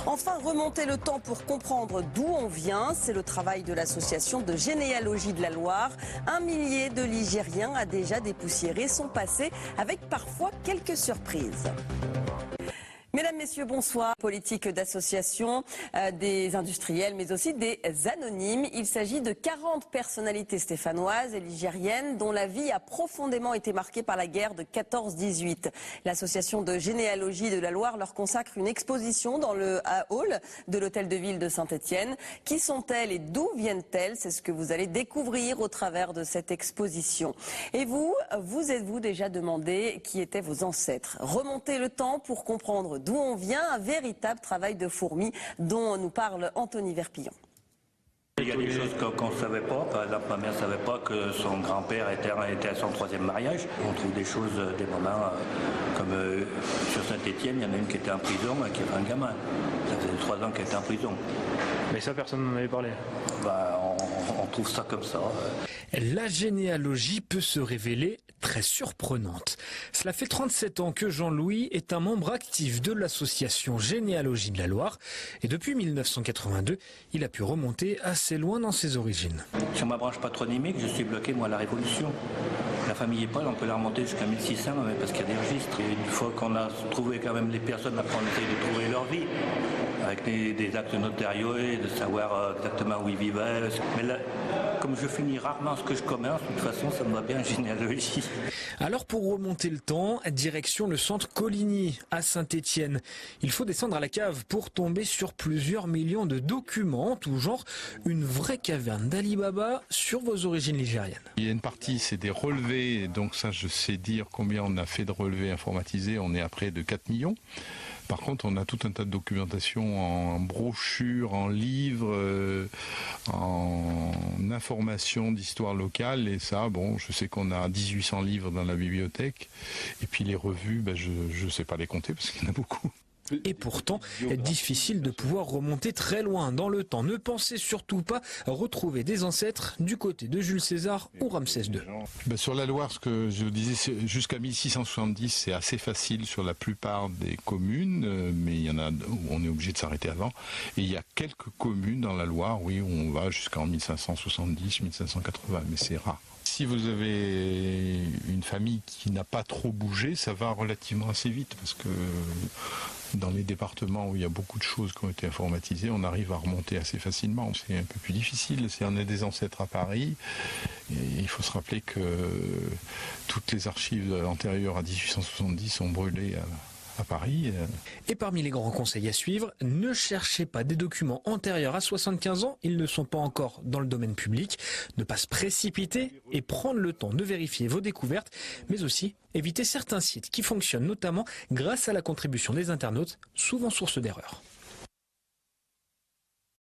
Enfin, remonter le temps pour comprendre d'où on vient, c'est le travail de l'association de généalogie de la Loire. Un millier de Ligériens a déjà dépoussiéré son passé avec parfois quelques surprises. Mesdames, Messieurs, bonsoir. Politique d'association des industriels, mais aussi des anonymes. Il s'agit de 40 personnalités stéphanoises et ligériennes dont la vie a profondément été marquée par la guerre de 14-18. L'association de généalogie de la Loire leur consacre une exposition dans le hall de l'hôtel de ville de Saint-Étienne. Qui sont-elles et d'où viennent-elles? C'est ce que vous allez découvrir au travers de cette exposition. Et vous êtes-vous déjà demandé qui étaient vos ancêtres? Remontez le temps pour comprendre d'où on vient, un véritable travail de fourmi dont nous parle Anthony Verpillon. Il y a des choses qu'on ne savait pas. Par exemple, ma mère ne savait pas que son grand-père était à son 3e mariage. On trouve des choses, des moments comme sur Saint-Étienne, il y en a une qui était en prison et qui avait un gamin. Ça faisait 3 ans qu'elle était en prison. Mais ça, personne n'en avait parlé. On trouve ça comme ça. La généalogie peut se révéler très surprenante. Cela fait 37 ans que Jean-Louis est un membre actif de l'association Généalogie de la Loire. Et depuis 1982, il a pu remonter assez loin dans ses origines. Sur ma branche patronymique, je suis bloqué, moi, à la Révolution. La famille Paul, on peut la remonter jusqu'à 1600, parce qu'il y a des registres. Et une fois qu'on a trouvé quand même les personnes, après on essaye de trouver leur vie, avec des actes notariaux et de savoir exactement où ils vivaient. Mais là, comme je finis rarement ce que je commence, de toute façon, ça me va bien en généalogie. Alors pour remonter le temps, direction le centre Coligny, à Saint-Étienne. Il faut descendre à la cave pour tomber sur plusieurs millions de documents en tout genre. Une vraie caverne d'Ali Baba sur vos origines ligériennes. Il y a une partie, c'est des relevés, donc ça je sais dire combien on a fait de relevés informatisés, on est à près de 4 millions. Par contre, on a tout un tas de documentation en brochures, en livres, en informations d'histoire locale. Et ça, bon, je sais qu'on a 1800 livres dans la bibliothèque. Et puis les revues, je ne sais pas les compter parce qu'il y en a beaucoup. Et pourtant, difficile de pouvoir remonter très loin dans le temps. Ne pensez surtout pas retrouver des ancêtres du côté de Jules César ou Ramsès II. Sur la Loire, ce que je disais, jusqu'à 1670, c'est assez facile sur la plupart des communes, mais il y en a où on est obligé de s'arrêter avant. Et il y a quelques communes dans la Loire, oui, où on va jusqu'en 1570, 1580, mais c'est rare. Si vous avez une famille qui n'a pas trop bougé, ça va relativement assez vite parce que dans les départements où il y a beaucoup de choses qui ont été informatisées, on arrive à remonter assez facilement. C'est un peu plus difficile. Si on a des ancêtres à Paris, et il faut se rappeler que toutes les archives antérieures à 1870 sont brûlées à Paris. Et parmi les grands conseils à suivre, ne cherchez pas des documents antérieurs à 75 ans, ils ne sont pas encore dans le domaine public. Ne pas se précipiter et prendre le temps de vérifier vos découvertes, mais aussi éviter certains sites qui fonctionnent notamment grâce à la contribution des internautes, souvent source d'erreurs.